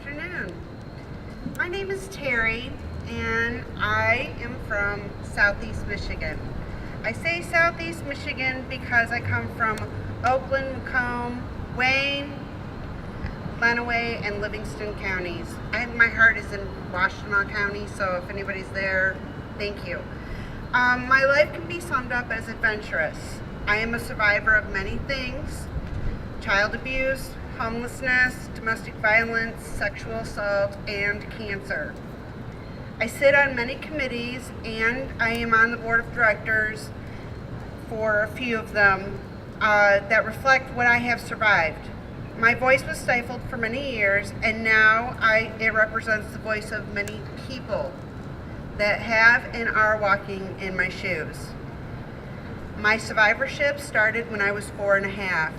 afternoon. My name is Terry, and I am from Southeast Michigan. I say Southeast Michigan because I come from Oakland, Macomb, Wayne, Lenawee, and Livingston counties. My heart is in Washtenaw County, so if anybody's there, thank you. My life can be summed up as adventurous. I am a survivor of many things: child abuse, homelessness, domestic violence, sexual assault, and cancer. I sit on many committees, and I am on the board of directors for a few of them that reflect what I have survived. My voice was stifled for many years, and now it represents the voice of many people that have and are walking in my shoes. My survivorship started when I was 4.5.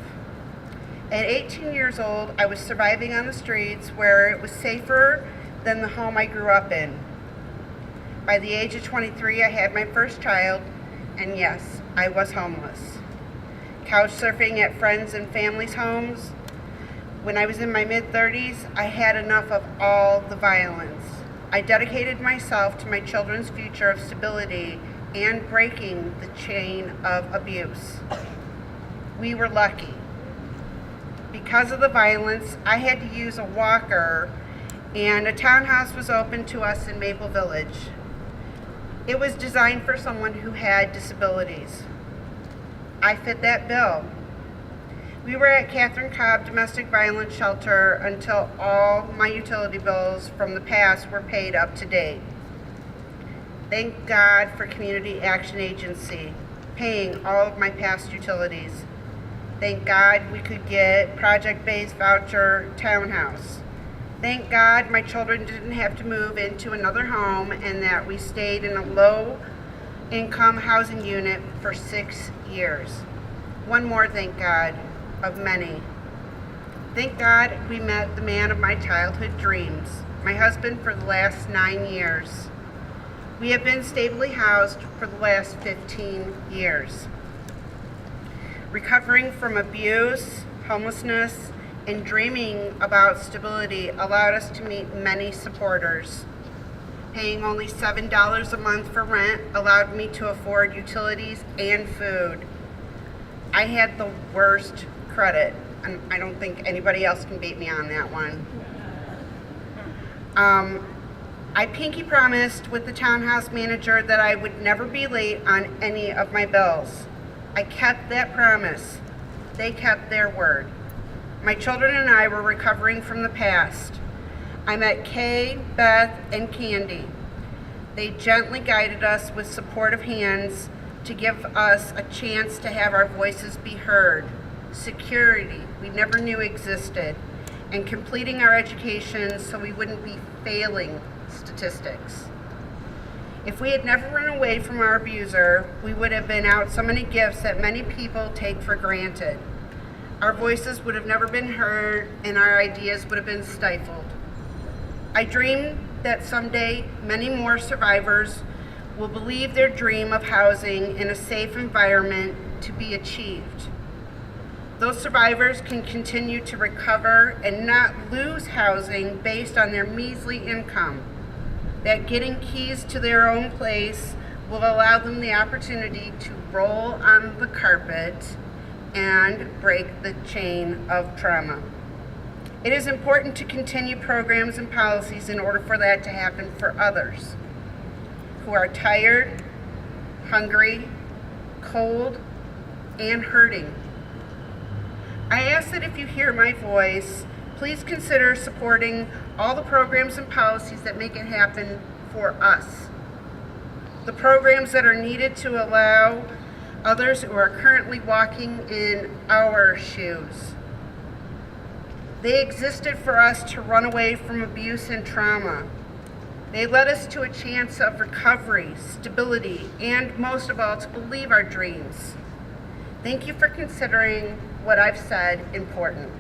At 18 years old, I was surviving on the streets where it was safer than the home I grew up in. By the age of 23, I had my first child, and yes, I was homeless. Couch surfing at friends' and families' homes. When I was in my mid-30s, I had enough of all the violence. I dedicated myself to my children's future of stability and breaking the chain of abuse. We were lucky. Because of the violence, I had to use a walker, and a townhouse was open to us in Maple Village. It was designed for someone who had disabilities. I fit that bill. We were at Catherine Cobb Domestic Violence Shelter until all my utility bills from the past were paid up to date. Thank God for Community Action Agency paying all of my past utilities. Thank God we could get project-based voucher townhouse. Thank God my children didn't have to move into another home and that we stayed in a low-income housing unit for 6 years. One more thank God of many. Thank God we met the man of my childhood dreams, my husband for the last 9 years. We have been stably housed for the last 15 years. Recovering from abuse, homelessness, and dreaming about stability allowed us to meet many supporters. Paying only $7 a month for rent allowed me to afford utilities and food. I had the worst credit, and I don't think anybody else can beat me on that one. I pinky promised with the townhouse manager that I would never be late on any of my bills. I kept that promise. They kept their word. My children and I were recovering from the past. I met Kay, Beth, and Candy. They gently guided us with supportive hands to give us a chance to have our voices be heard, security we never knew existed, and completing our education so we wouldn't be failing statistics. If we had never run away from our abuser, we would have been out so many gifts that many people take for granted. Our voices would have never been heard, and our ideas would have been stifled. I dream that someday many more survivors will believe their dream of housing in a safe environment to be achieved. Those survivors can continue to recover and not lose housing based on their measly income. That getting keys to their own place will allow them the opportunity to roll on the carpet and break the chain of trauma. It is important to continue programs and policies in order for that to happen for others who are tired, hungry, cold, and hurting. I ask that if you hear my voice, please consider supporting all the programs and policies that make it happen for us. The programs that are needed to allow others who are currently walking in our shoes. They existed for us to run away from abuse and trauma. They led us to a chance of recovery, stability, and most of all, to believe our dreams. Thank you for considering what I've said important.